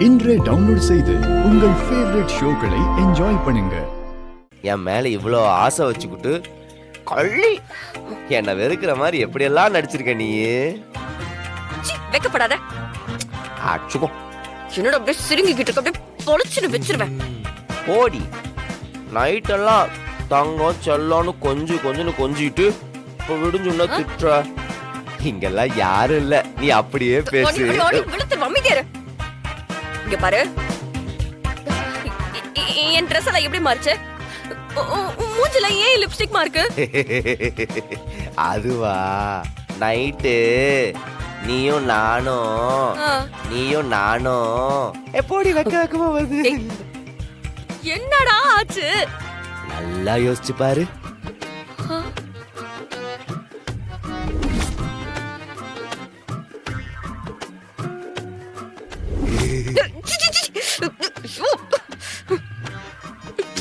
இன்றே டவுன்லோட் செய்து உங்கள் ஃபேவரட் ஷோக்களை என்ஜாய் பண்ணுங்க. என் மேல இவ்வளோ ஆசை வச்சுக்கிட்டு கள்ளி என்ன வெறுக்கிற மாதிரி எப்படியெல்லாம் நடிச்சிருக்க நீ. வெக்கப்படாத. அச்சுக்கோ என்னோட அப்படியே சிரிங்கிக்கிட்டு அப்படியே பொழைச்சுன்னு வச்சிருவேன். ஓடி நைட்டெல்லாம் தங்கம் செல்லோன்னு கொஞ்சம் கொஞ்சிட்டு இப்போ விடுஞ்சுன்னா திட்டுற. இங்கெல்லாம் யாரும் இல்ல, நீ அப்படியே பேசு. அமைதியாரு. இங்க பாரு, என் ட்ரெஸ் எல்லாம் எப்படி மாறுச்சு? மூஞ்சில ஏன் லிப்ஸ்டிக் மார்க்கு? அதுவா, நைட்டு நீயும் நானும் எப்போடி வெக்கமா வருது. என்னடா ஆச்சு? நல்லா யோசிச்சு பாரு.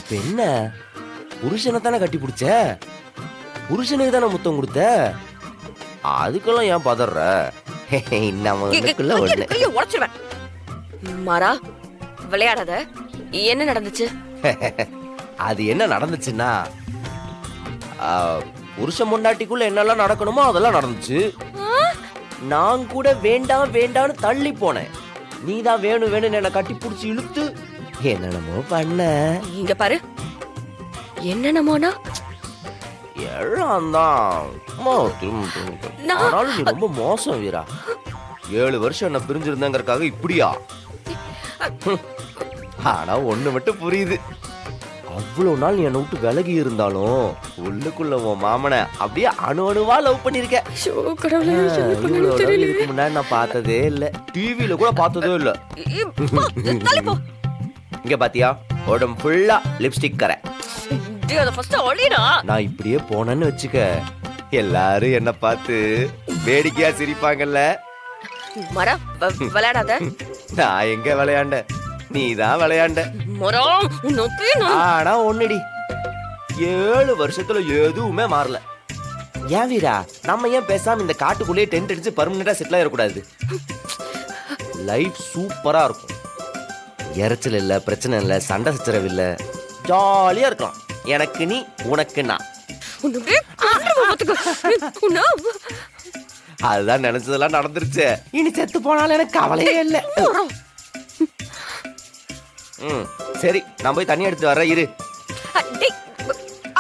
இப்ப என்ன, புருஷனை தானே கட்டி பிடிச்ச, புருஷனுக்கு தானே முத்தம் கொடுத்த, அதுக்கெல்லாம் ஏன் பதற? உடைச்சிருவேன். மாறா, விளையாடாத. என்ன நடந்துச்சு? அது என்ன நடந்துச்சுன்னா, புருஷன் பொண்டாட்டிக்குள்ள என்னெல்லாம் நடக்கணுமோ அதெல்லாம் நடந்துச்சு. நான் கூட வேண்டாம் வேண்டான்னு தள்ளி போனேன். நீதான் வேணும் வேணும்னு என்ன கட்டி பிடிச்சி இழுத்து என்னென்னமோ பண்ண. இங்க பாரு, என்னென்னமோனா எல்லாம் தான். நீ ரொம்ப மோசம் வீரா. 7 வருஷம் என்ன பிரிஞ்சிருந்தேங்கிறதுக்காக இப்படியா? ஆனா ஒண்ணு மட்டும் புரியுது, அவ்வளவு நாள் நீ என்னை விட்டு விலகி இருந்தாலும் உள்ளுக்குள்ள உன் மாமனை அப்படியே அணுவா லவ் பண்ணிருக்க. இதுக்கு முன்னாடி நான் பார்த்ததே இல்ல, டிவில கூட பார்த்ததே இல்ல. இங்க பாத்தியா, உடம்பு ஃபுல்லா லிப்ஸ்டிக் கரை. நான் இப்படியே போனேன்னு வச்சுக்க, எல்லாரும் என்ன பார்த்து வேடிக்கையா சிரிப்பாங்கல்ல. விளையாடாத. நான் எங்க விளையாண்ட, நீதான் விளையாண்ட. ஆனா ஒண்ணுடி, 7 வருஷத்துல எதுவுமே மாறல. ஏன் வீரா, நம்ம ஏன் பேசாம இந்த காட்டுக்குள்ளேயே டென்ட் அடிச்சு பர்மனண்டா செட்டில் ஆயிடக்கூடாது? லைஃப் சூப்பரா இருக்கும். இறைச்சல் இல்ல, பிரச்சனை இல்ல, சண்டை சச்சரவு இல்ல, ஜாலியா இருக்கலாம். எனக்கு நீ, உனக்கு நான். அதுதான் நினைச்சதெல்லாம் நடந்துருச்சு. இனி செத்து போனாலும் எனக்கு கவலையே இல்லை. சரி, நான் போய் தண்ணி எடுத்து வர்றேன், இரு.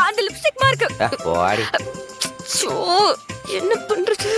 அந்த லிப்ஸ்டிக் மார்க் போடி. என்ன பண்றது?